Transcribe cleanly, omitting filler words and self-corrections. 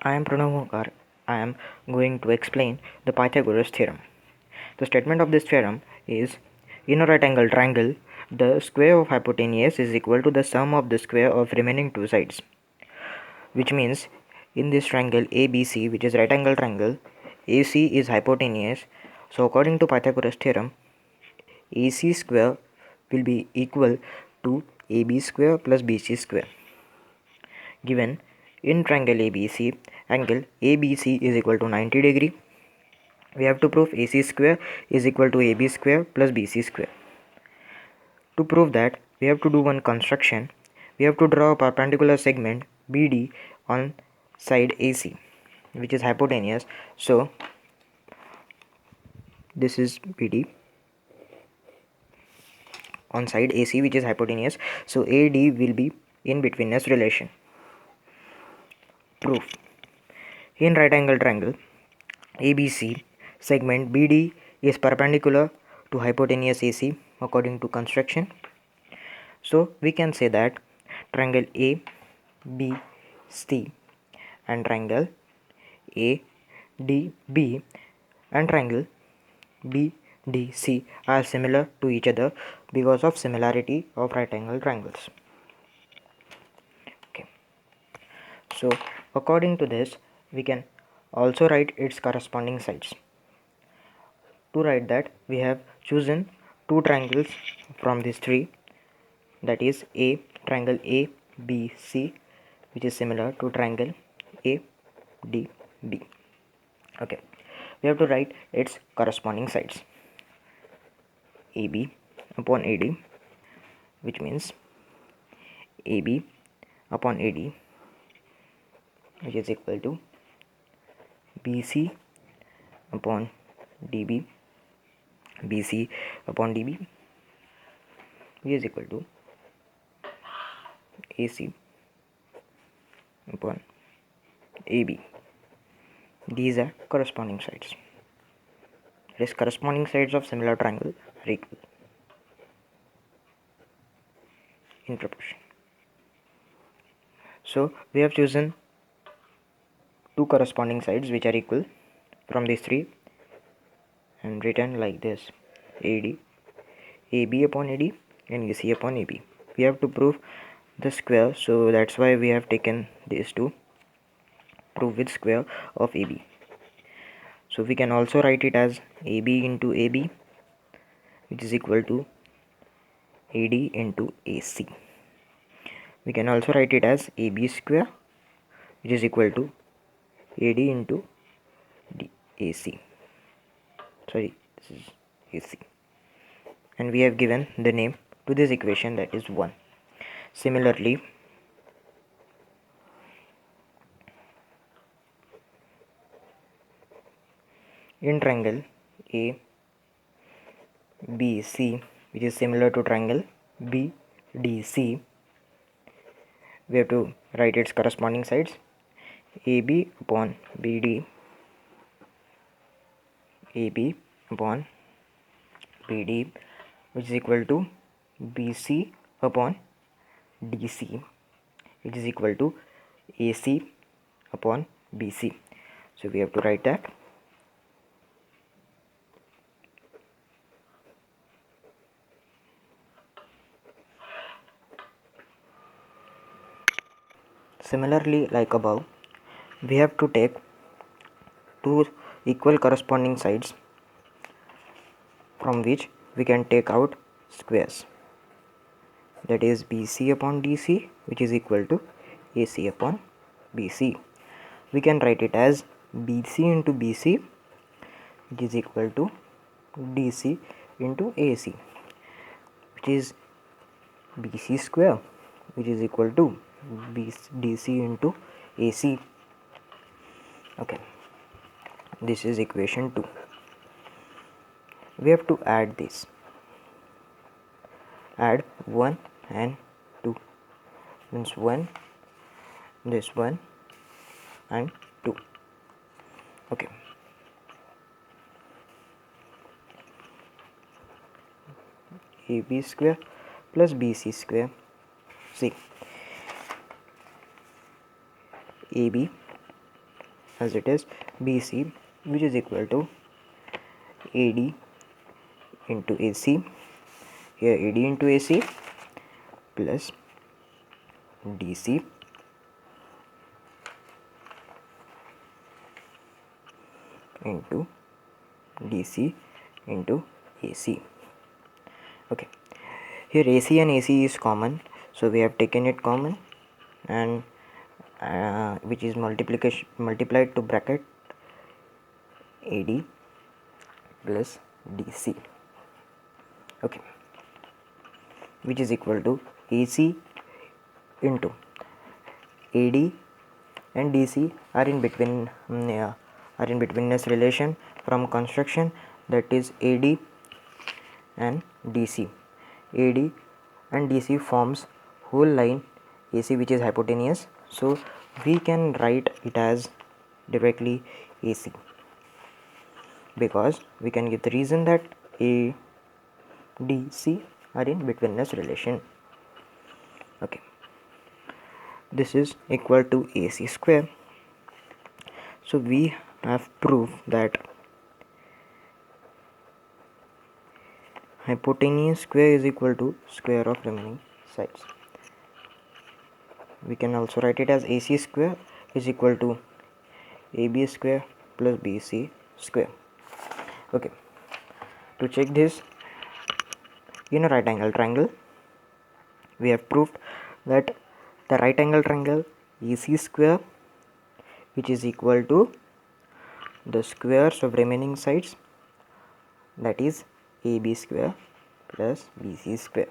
I am Pranav. I am going to explain the Pythagoras theorem. The statement of this theorem is, in a right angle triangle, the square of hypotenuse is equal to the sum of the square of remaining two sides. Which means, in this triangle ABC, which is right angle triangle, AC is hypotenuse. So according to Pythagoras theorem, AC square will be equal to AB square plus BC square. Given in triangle ABC, angle ABC is equal to 90 degree. We have to prove AC square is equal to AB square plus BC square. To prove that, we have to do one construction. We have to draw a perpendicular segment BD on side AC, which is hypotenuse. So this is BD on side AC, which is hypotenuse. So AD will be in betweenness relation. Proof. In right angle triangle ABC, segment BD is perpendicular to hypotenuse AC according to construction. So we can say that triangle ABC and triangle ADB and triangle BDC are similar to each other because of similarity of right angle triangles. Okay. So according to this, we can also write its corresponding sides. To write that, we have chosen two triangles from these three, that is triangle ABC, which is similar to triangle ADB. Okay, we have to write its corresponding sides. AB upon AD, which means AB upon AD, which is equal to BC upon DB, BC upon DB, which is equal to AC upon AB. These are corresponding sides. That is, corresponding sides of similar triangle are equal in proportion. So we have chosen two corresponding sides which are equal from these three and written like this: AD, AB upon AD and AC upon AB. We have to prove the square, so that's why we have taken these two. Prove with square of AB. So we can also write it as AB into AB, which is equal to AD into AC. We can also write it as AB square, which is equal to AD into AC. Sorry, this is AC. And we have given the name to this equation, that is 1. Similarly, in triangle ABC, which is similar to triangle BDC, we have to write its corresponding sides: AB upon BD, AB upon BD, which is equal to BC upon DC, which is equal to AC upon BC. So we have to write that. Similarly, like above, we have to take two equal corresponding sides from which we can take out squares, that is BC upon DC, which is equal to AC upon BC. We can write it as BC into BC, which is equal to DC into AC, which is BC square, which is equal to DC into AC. Okay, this is equation 2. We have to add this. Add 1 and 2, means 1, this 1 and 2. Okay, AB square plus BC square. See, AB as it is BC, which is equal to AD into AC. Here AD into AC plus DC into DC into AC. Okay, here AC and AC is common, so we have taken it common, and which is multiplied to bracket AD plus DC. Okay, which is equal to AC into AD and DC are in between are in betweenness relation from construction, that is AD and DC. AD and DC forms whole line AC, which is hypotenuse, so we can write it as directly AC, because we can give the reason that ADC are in betweenness relation. Okay, this is equal to AC square. So we have proved that hypotenuse square is equal to square of remaining sides. We can also write it as AC square is equal to AB square plus BC square. Okay, to check this, in a right angle triangle, we have proved that the right angle triangle AC square, which is equal to the squares of remaining sides, that is AB square plus BC square.